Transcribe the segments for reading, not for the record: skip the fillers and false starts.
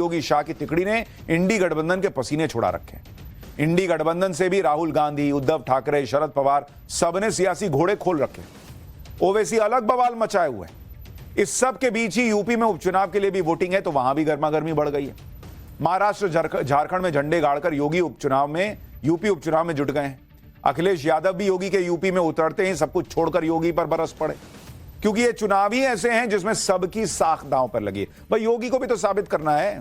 योगी शाह की तिकड़ी ने इंडी गठबंधन के पसीने छुड़ा रखे हैं। इंडी गठबंधन से भी राहुल गांधी, उद्धव ठाकरे, शरद पवार सबने सियासी घोड़े खोल रखे। ओवैसी अलग बवाल मचाए हुए हैं। इस सब के बीच ही यूपी में उपचुनाव के लिए भी वोटिंग है, तो वहां भी गर्मागर्मी बढ़ गई है। महाराष्ट्र झारखंड में झंडे गाड़कर योगी यूपी उपचुनाव में जुट गए हैं। अखिलेश यादव भी योगी के यूपी में उतरते ही सब कुछ छोड़कर योगी पर बरस पड़े, क्योंकि ये चुनाव ही ऐसे हैं जिसमें सबकी साख दांव पर लगी है। भाई योगी को भी तो साबित करना है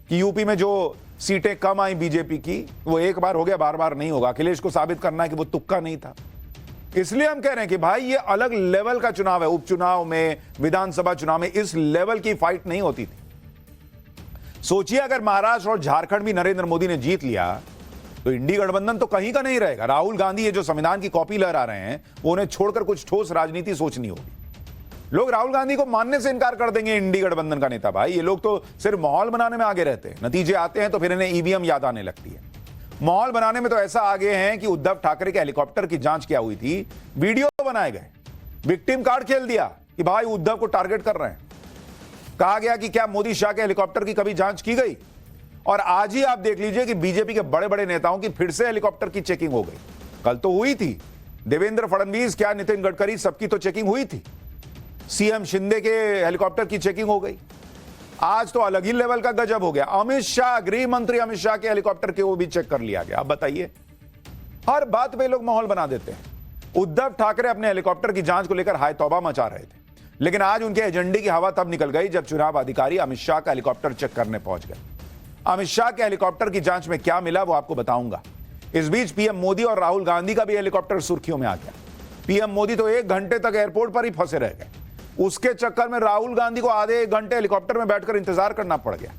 कि यूपी में जो सीटें कम आई बीजेपी की, वो एक बार हो गया, बार बार नहीं होगा। अखिलेश को साबित करना है कि वो तुक्का नहीं था। इसलिए हम कह रहे हैं कि भाई ये अलग लेवल का चुनाव है। उपचुनाव में, विधानसभा चुनाव में इस लेवल की फाइट नहीं होती थी। सोचिए अगर महाराष्ट्र और झारखंड भी नरेंद्र मोदी ने जीत लिया तो इंडी गठबंधन तो कहीं का नहीं रहेगा। राहुल गांधी ये जो संविधान की कॉपी लहरा रहे हैं, वो उन्हें छोड़कर कुछ ठोस राजनीति सोचनी होगी। लोग राहुल गांधी को मानने से इनकार कर देंगे इंडी गठबंधन का नेता। भाई ये लोग तो सिर्फ माहौल बनाने में आगे रहते हैं। नतीजे आते हैं तो फिर इन्हें ईवीएम याद आने लगती है। माहौल बनाने में तो ऐसा आगे हैं कि उद्धव ठाकरे के हेलीकॉप्टर की जांच क्या हुई थी, वीडियो बनाए गए, विक्टिम कार्ड खेल दिया कि भाई उद्धव को टारगेट कर रहे हैं। कहा गया कि क्या मोदी शाह के हेलीकॉप्टर की कभी जांच की गई? और आज ही आप देख लीजिए कि बीजेपी के बड़े बड़े नेताओं की फिर से हेलीकॉप्टर की चेकिंग हो गई। कल तो हुई थी, देवेंद्र फडणवीस, क्या नितिन गडकरी, सबकी तो चेकिंग हुई थी। सीएम शिंदे के हेलीकॉप्टर की चेकिंग हो गई। आज तो अलग ही लेवल का गजब हो गया। अमित शाह, गृह मंत्री अमित शाह के हेलीकॉप्टर के वो भी चेक कर लिया गया। अब बताइए, हर बात पे लोग माहौल बना देते हैं। उद्धव ठाकरे अपने हेलीकॉप्टर की जांच को लेकर हाय तौबा मचा रहे थे, लेकिन आज उनके एजेंडे की हवा तब निकल गई जब चुनाव अधिकारी अमित शाह का हेलीकॉप्टर चेक करने पहुंच गए। अमित शाह के हेलीकॉप्टर की जांच में क्या मिला वो आपको बताऊंगा। इस बीच पीएम मोदी और राहुल गांधी का भी हेलीकॉप्टर सुर्खियों में आ गया। पीएम मोदी तो 1 घंटे तक एयरपोर्ट पर ही फंसे रह गए। उसके चक्कर में राहुल गांधी को आधे 1 घंटे हेलीकॉप्टर में बैठकर इंतजार करना पड़ गया।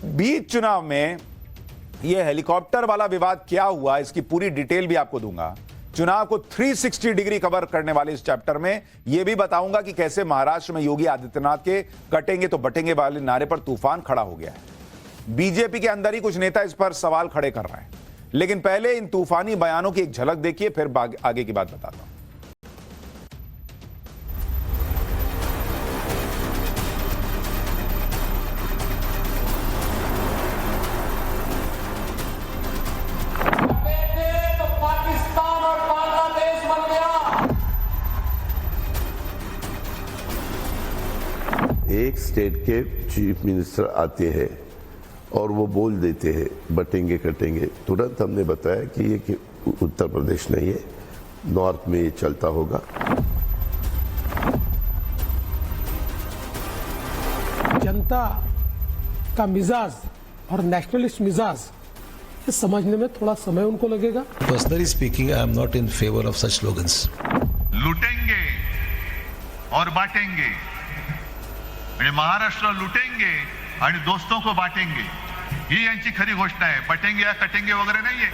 बीच चुनाव में यह हेलीकॉप्टर वाला विवाद क्या हुआ, इसकी पूरी डिटेल भी आपको दूंगा। चुनाव को 360 डिग्री कवर करने वाले इस चैप्टर में यह भी बताऊंगा कि कैसे महाराष्ट्र में योगी आदित्यनाथ के कटेंगे तो बटेंगे वाले नारे पर तूफान खड़ा हो गया है। बीजेपी के अंदर ही कुछ नेता इस पर सवाल खड़े कर रहे हैं। लेकिन पहले इन तूफानी बयानों की एक झलक देखिए, फिर आगे की बात बताता हूं। एक स्टेट के चीफ मिनिस्टर आते हैं और वो बोल देते हैं बटेंगे कटेंगे, तुरंत हमने बताया कि ये कि उत्तर प्रदेश नहीं है, नॉर्थ में ये चलता होगा। जनता का मिजाज और नेशनलिस्ट मिजाज ये समझने में थोड़ा समय उनको लगेगा। Personally speaking, I am not in favour of such slogans. लुटेंगे और बांटेंगे, महाराष्ट्र लुटेंगे आणि दोस्तों को बांटेंगे, ही यांची खरी घोषणा आहे। बटेंगे या कटेंगे वगैरह नहीं है।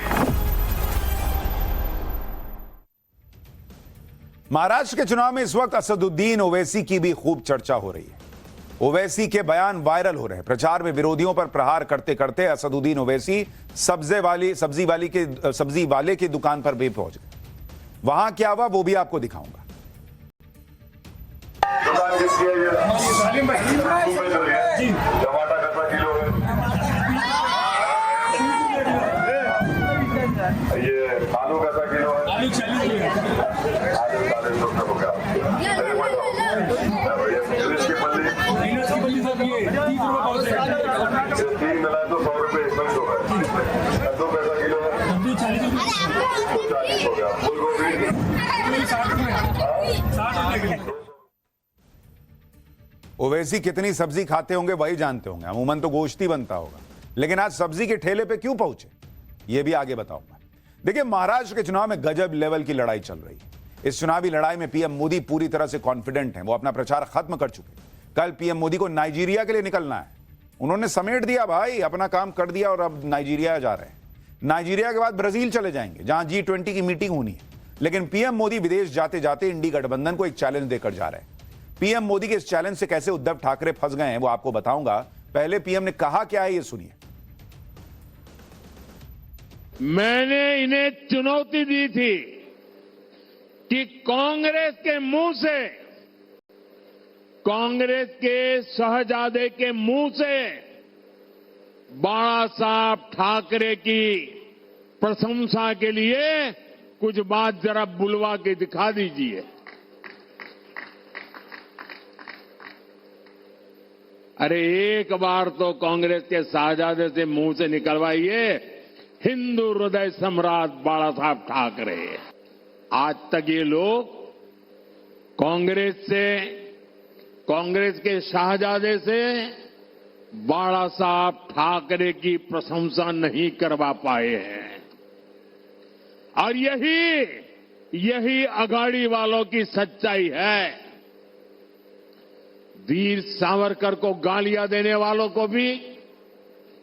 महाराष्ट्र के चुनाव में इस वक्त असदुद्दीन ओवैसी की भी खूब चर्चा हो रही है। ओवैसी के बयान वायरल हो रहे हैं। प्रचार में विरोधियों पर प्रहार करते करते असदुद्दीन ओवैसी सब्जी वाले की दुकान पर भी पहुंच गए। वहां क्या हुआ वो भी आपको दिखाऊंगा। टमाटर कैसा किलो है? ये आलू कैसा किलो है? आलू 40 रुपये हो गया। तीन मिलाए तो 100 रुपये इसमें हो गए। कद्दू कैसा किलो है? 40 हो गया। फूल गोभी 60 रुपये। ओवैसी कितनी सब्जी खाते होंगे वही जानते होंगे, अमूमन तो गोश्त ही बनता होगा। लेकिन आज सब्जी के ठेले पे क्यों पहुंचे ये भी आगे बताऊंगा। देखिए, महाराष्ट्र के चुनाव में गजब लेवल की लड़ाई चल रही है। इस चुनावी लड़ाई में पीएम मोदी पूरी तरह से कॉन्फिडेंट हैं। वो अपना प्रचार खत्म कर चुके हैं। कल पीएम मोदी को नाइजीरिया के लिए निकलना है। उन्होंने समेट दिया भाई, अपना काम कर दिया और अब नाइजीरिया जा रहे हैं। नाइजीरिया के बाद ब्राजील चले जाएंगे जहां G20 की मीटिंग होनी है। लेकिन पीएम मोदी विदेश जाते जाते इंडी गठबंधन को एक चैलेंज देकर जा रहे हैं। पीएम मोदी के इस चैलेंज से कैसे उद्धव ठाकरे फंस गए हैं वो आपको बताऊंगा। पहले पीएम ने कहा क्या है ये सुनिए। मैंने इन्हें चुनौती दी थी कि कांग्रेस के मुंह से कांग्रेस के शहजादे के मुंह से बाला साहब ठाकरे की प्रशंसा के लिए कुछ बात जरा बुलवा के दिखा दीजिए। अरे एक बार तो कांग्रेस के शहजादे से मुंह से निकलवाइए, हिंदू हृदय सम्राट बाला साहब ठाकरे। आज तक ये लोग कांग्रेस के शहजादे से बाला साहब ठाकरे की प्रशंसा नहीं करवा पाए हैं। और यही अघाड़ी वालों की सच्चाई है। वीर सावरकर को गालियां देने वालों को भी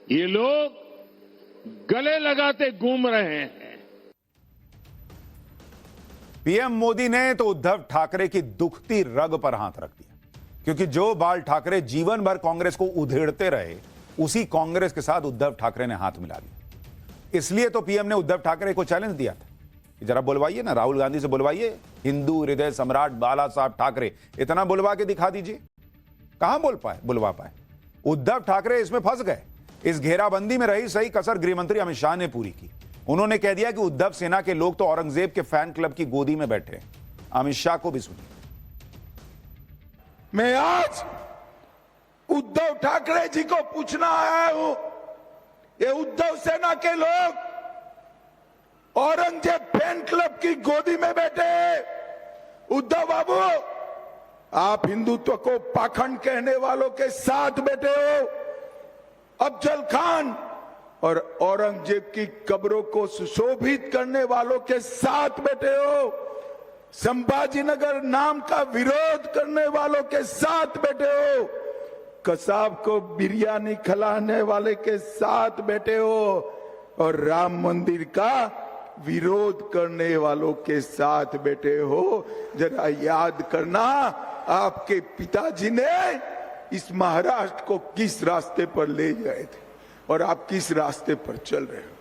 ये लोग गले लगाते घूम रहे हैं। पीएम मोदी ने तो उद्धव ठाकरे की दुखती रग पर हाथ रख दिया, क्योंकि जो बाल ठाकरे जीवन भर कांग्रेस को उधेड़ते रहे, उसी कांग्रेस के साथ उद्धव ठाकरे ने हाथ मिला लिया। इसलिए तो पीएम ने उद्धव ठाकरे को चैलेंज दिया था कि जरा बुलवाइए ना, राहुल गांधी से बुलवाइए, हिंदू हृदय सम्राट बाला साहब ठाकरे, इतना बुलवा के दिखा दीजिए। कहां बुलवा पाए। उद्धव ठाकरे इसमें फंस गए। इस घेराबंदी में रही सही कसर गृहमंत्री अमित शाह ने पूरी की। उन्होंने कह दिया कि उद्धव सेना के लोग तो औरंगजेब के फैन क्लब की गोदी में बैठे हैं। अमित शाह को भी सुनिए। मैं आज उद्धव ठाकरे जी को पूछना आया हूं, ये उद्धव सेना के लोग औरंगजेब फैन क्लब की गोदी में बैठे हैं। उद्धव बाबू, आप हिंदुत्व को पाखंड कहने वालों के साथ बैठे हो। अफजल खान और औरंगजेब की कब्रों को सुशोभित करने वालों के साथ बैठे हो। संभाजीनगर नाम का विरोध करने वालों के साथ बैठे हो। कसाब को बिरयानी खिलाने वाले के साथ बैठे हो और राम मंदिर का विरोध करने वालों के साथ बैठे हो। जरा याद करना, आपके पिताजी ने इस महाराष्ट्र को किस रास्ते पर ले गए थे और आप किस रास्ते पर चल रहे हो।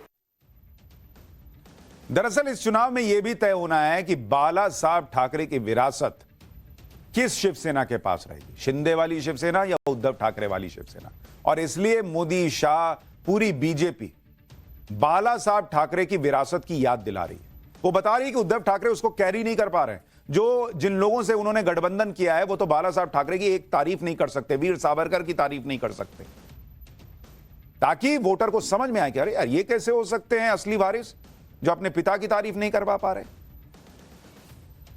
दरअसल इस चुनाव में यह भी तय होना है कि बाला साहब ठाकरे की विरासत किस शिवसेना के पास रहेगी, शिंदे वाली शिवसेना या उद्धव ठाकरे वाली शिवसेना। और इसलिए मोदी, शाह, पूरी बीजेपी बाला साहब ठाकरे की विरासत की याद दिला रही है। वो बता रही है कि उद्धव ठाकरे उसको कैरी नहीं कर पा रहे हैं। जिन लोगों से उन्होंने गठबंधन किया है वो तो बाला साहब ठाकरे की एक तारीफ नहीं कर सकते, वीर सावरकर की तारीफ नहीं कर सकते, ताकि वोटर को समझ में आए कि अरे यार ये कैसे हो सकते हैं असली वारिस जो अपने पिता की तारीफ नहीं करवा पा रहे।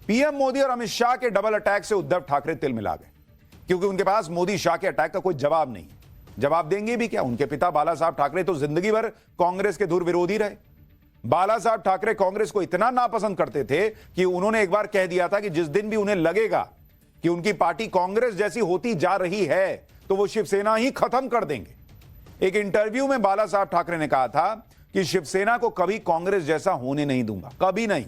पीएम मोदी और अमित शाह के डबल अटैक से उद्धव ठाकरे तिल मिला गए, क्योंकि उनके पास मोदी शाह के अटैक का कोई जवाब नहीं है। जवाब देंगे भी क्या? उनके पिता बाला साहब ठाकरे तो जिंदगी भर कांग्रेस के धुर विरोधी रहे। बाला साहब ठाकरे कांग्रेस को इतना नापसंद करते थे कि उन्होंने एक बार कह दिया था कि जिस दिन भी उन्हें लगेगा कि उनकी पार्टी कांग्रेस जैसी होती जा रही है तो वो शिवसेना ही खत्म कर देंगे। एक इंटरव्यू में बाला साहब ठाकरे ने कहा था कि शिवसेना को कभी कांग्रेस जैसा होने नहीं दूंगा, कभी नहीं,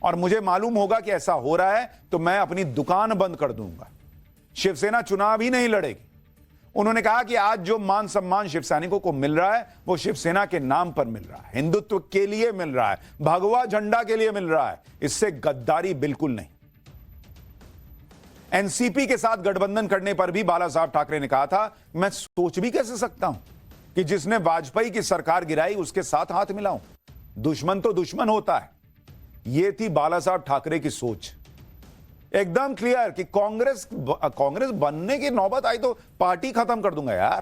और मुझे मालूम होगा कि ऐसा हो रहा है तो मैं अपनी दुकान बंद कर दूंगा। शिवसेना चुनाव ही नहीं लड़ेगी। उन्होंने कहा कि आज जो मान सम्मान शिव सैनिकों को मिल रहा है वो शिवसेना के नाम पर मिल रहा है, हिंदुत्व के लिए मिल रहा है, भगवा झंडा के लिए मिल रहा है, इससे गद्दारी बिल्कुल नहीं। एनसीपी के साथ गठबंधन करने पर भी बाला साहब ठाकरे ने कहा था, मैं सोच भी कैसे सकता हूं कि जिसने वाजपेयी की सरकार गिराई उसके साथ हाथ मिलाऊं। दुश्मन तो दुश्मन होता है। यह थी बाला साहब ठाकरे की सोच, एकदम क्लियर कि कांग्रेस बनने की नौबत आई तो पार्टी खत्म कर दूंगा यार।